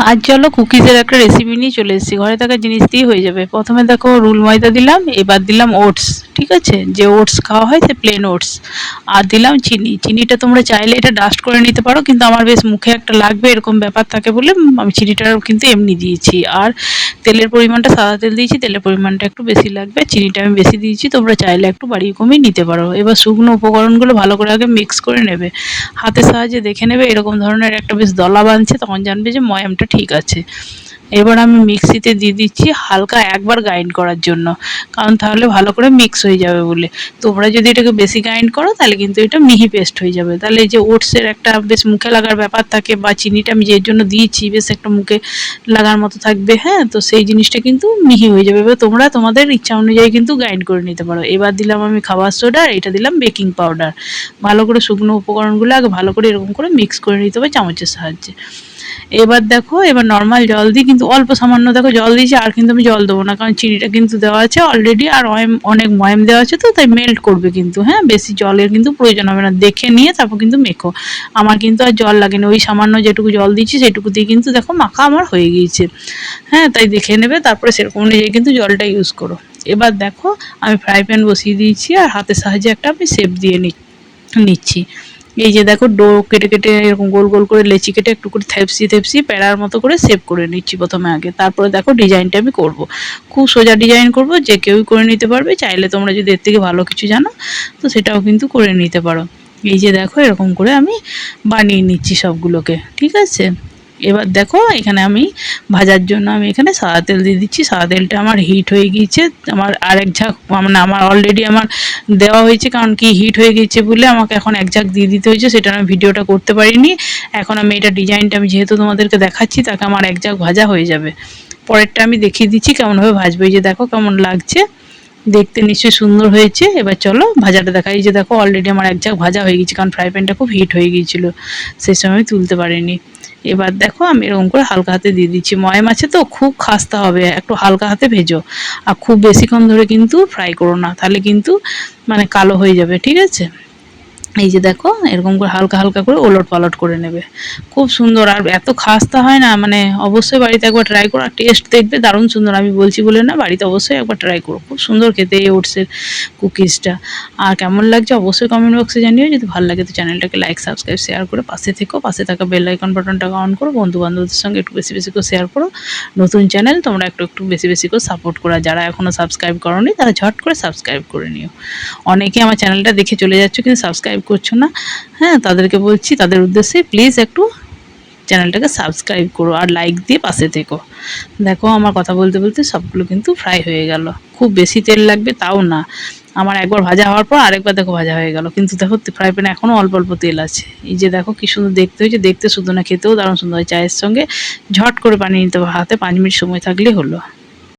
আজ চলো কুকিজের একটা রেসিপি নিয়ে চলে এসেছি। ঘরে থাকা জিনিস দিয়ে হয়ে যাবে। প্রথমে দেখো রুল ময়দা দিলাম, এবার দিলাম ওটস, ঠিক আছে, যে ওটস খাওয়া হয় সে প্লেন ওটস, আর দিলাম চিনি। চিনিটা তোমরা চাইলে এটা ডাস্ট করে নিতে পারো, কিন্তু আমার বেশ মুখে একটা লাগবে এরকম ব্যাপার থাকে বলে আমি চিনিটাও কিন্তু এমনি দিয়েছি। আর তেলের পরিমাণটা সাদা তেল দিয়েছি, তেলের পরিমাণটা একটু বেশি লাগবে, চিনিটা আমি বেশি দিয়েছি, তোমরা চাইলে একটু বাড়িয়ে কমিয়ে নিতে পারো। এবার শুকনো উপকরণগুলো ভালো করে আগে মিক্স করে নেবে, হাতের সাহায্যে দেখে নেবে এরকম ধরনের একটা বেশ দলা বাঁধছে, তখন জানবে যে ময়ামটা ঠিক আছে। এবার আমি মিক্সিতে দিয়ে দিচ্ছি হালকা একবার গ্রাইন্ড করার জন্য, কারণ তাহলে ভালো করে মিক্স হয়ে যাবে বলে। তোমরা যদি এটাকে বেশি গ্রাইন্ড করো তাহলে কিন্তু এটা মিহি পেস্ট হয়ে যাবে। তাহলে এই যে ওটসের একটা বেশ মুখে লাগার ব্যাপার থাকে, বা চিনিটা আমি যে জন্য দিয়েছি বেশ একটা মুখে লাগার মতো থাকবে, হ্যাঁ, তো সেই জিনিসটা কিন্তু মিহি হয়ে যাবে। এবার তোমরা তোমাদের ইচ্ছা অনুযায়ী কিন্তু গ্রাইন্ড করে নিতে পারো। এবার দিলাম আমি খাবার সোডা, আর এটা দিলাম বেকিং পাউডার। ভালো করে শুকনো উপকরণগুলো আগে ভালো করে এরকম করে মিক্স করে নিতে হবে চামচের সাহায্যে। এবার দেখো, এবার নর্মাল জল দিই, কিন্তু অল্প সামান্য দেখো জল দিয়েছি, আর কিন্তু আমি জল দেবো না, কারণ চিনিটা কিন্তু দেওয়া আছে অলরেডি, আর অনেক ময়াম দেওয়া আছে, তো তাই মেল্ট করবে কিন্তু, হ্যাঁ, বেশি জলের কিন্তু প্রয়োজন হবে না। দেখে নিয়ে তারপর কিন্তু মেখো। আমার কিন্তু আর জল লাগেনি, ওই সামান্য যেটুকু জল দিচ্ছি সেটুকু দিয়ে কিন্তু দেখো মাখা আমার হয়ে গিয়েছে, হ্যাঁ, তাই দেখে নেবে, তারপরে সেরকম অনুযায়ী কিন্তু জলটা ইউজ করো। এবার দেখো আমি ফ্রাই প্যান বসিয়ে দিয়েছি, আর হাতের সাহায্যে একটা আমি শেপ দিয়ে নিচ্ছি। এই যে দেখো ডো কেটে কেটে এরকম গোল গোল করে লেচি কেটে একটু করে থেপসি থেপসি প্যারার মতো করে শেপ করে নিচ্ছি প্রথমে আগে, তারপরে দেখো ডিজাইনটা আমি করব। খুব সোজা ডিজাইন করব, যে কেউই করে নিতে পারবে, চাইলে তোমরা যদি এর থেকে ভালো কিছু জানো তো সেটাও কিন্তু করে নিতে পারো। এই যে দেখো এরকম করে আমি বানিয়ে নিচ্ছি সবগুলোকে, ঠিক আছে। এবার দেখো এখানে আমি ভাজার জন্য আমি এখানে সাদা তেল দিয়ে দিচ্ছি। সাদা তেলটা আমার হিট হয়ে গিয়েছে, আমার আরেক ঝাঁক মানে আমার অলরেডি আমার দেওয়া হয়েছে, কারণ কি হিট হয়ে গেছে বলে আমাকে এখন এক ঝাঁক দিয়ে দিতে হয়েছে, সেটা আমি ভিডিওটা করতে পারিনি। এখন আমি এটা ডিজাইনটা আমি যেহেতু তোমাদেরকে দেখাচ্ছি, তাকে আমার এক ঝাঁক ভাজা হয়ে যাবে। পরেরটা আমি দেখিয়ে দিচ্ছি কেমনভাবে ভাজবো। এই যে দেখো কেমন লাগছে, দেখতে নিশ্চয়ই সুন্দর হয়েছে। এবার চলো ভাজাটা দেখাই। এই যে দেখো অলরেডি আমার এক ঝাঁক ভাজা হয়ে গেছে, কারণ ফ্রাই প্যানটা খুব হিট হয়ে গিয়েছিল, সেই সময় আমি তুলতে পারিনি। এবার দেখো আমি এরকম করে হালকা হাতে দিয়ে দিচ্ছি। ময়াম আছে তো, খুব খাস্তে হবে, একটু হালকা হাতে ভেজো, আর খুব বেশিক্ষণ ধরে কিন্তু ফ্রাই করো না, তাহলে কিন্তু মানে কালো হয়ে যাবে, ঠিক আছে। এই যে দেখো এরকম করে হালকা হালকা করে ওলট পালট করে নেবে, খুব সুন্দর। আর এত খাস্তা হয় না, মানে অবশ্যই বাড়িতে একবার ট্রাই করো, আর টেস্ট দেখবে দারুণ সুন্দর। আমি বলছি বলে না, বাড়িতে অবশ্যই একবার ট্রাই করো, খুব সুন্দর খেতে এই ওটসের কুকিজটা। আর কেমন লাগছে অবশ্যই কমেন্ট বক্সে জানিও। যদি ভালো লাগে তো চ্যানেলটাকে লাইক সাবস্ক্রাইব শেয়ার করে পাশে থেকো, পাশে থাকা বেল আইকন বাটনটাকে অন করো, বন্ধু বান্ধবদের সঙ্গে একটু বেশি বেশি করে শেয়ার করো। নতুন চ্যানেল, তোমরা একটু একটু বেশি বেশি করে সাপোর্ট করো। যারা এখনও সাবস্ক্রাইব করোনি তারা ঝট করে সাবস্ক্রাইব করে নিও। অনেকে আমার চ্যানেলটা দেখে চলে যাচ্ছ কিন্তু সাবস্ক্রাইব করছো না, হ্যাঁ, তাদেরকে বলছি, তাদের উদ্দেশ্যে প্লিজ একটু চ্যানেলটাকে সাবস্ক্রাইব করো, আর লাইক দিয়ে পাশে থেকো। দেখো আমার কথা বলতে বলতে সবগুলো কিন্তু ফ্রাই হয়ে গেল। খুব বেশি তেল লাগবে তাও না, আমার একবার ভাজা হওয়ার পর আরেকবার দেখো ভাজা হয়ে গেল, কিন্তু দেখো ফ্রাই প্যানে এখনও অল্প অল্প তেল আছে। এই যে দেখো কি সুন্দর দেখতে হয়েছে, দেখতে শুধু না খেতেও দারুণ সুন্দর হয়। চায়ের সঙ্গে ঝট করে বানিয়ে নিতে হবে, হাতে 5 মিনিট সময় থাকলেই হলো।